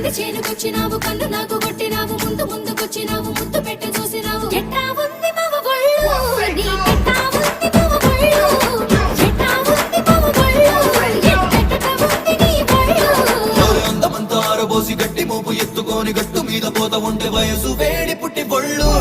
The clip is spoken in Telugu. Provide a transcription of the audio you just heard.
చేనుకొచ్చినావు కన్ను నాకు కొట్టినావు ముందుకొచ్చినావు ముద్దు పెట్టి చూసినావు ఎట్టా ఉంది మవ ఒళ్ళు నీకెట్టా ఉంది మవ ఒళ్ళు ఎట్టా ఉంది మవ ఒళ్ళు ఎట్టట ఉంది నీ ఒళ్ళు అందమంతా ఆరబోసి గట్టి మోపు ఎత్తుకొని గట్టు మీద పోత ఉండే వయసు వేడి పుట్టి బొళ్ళు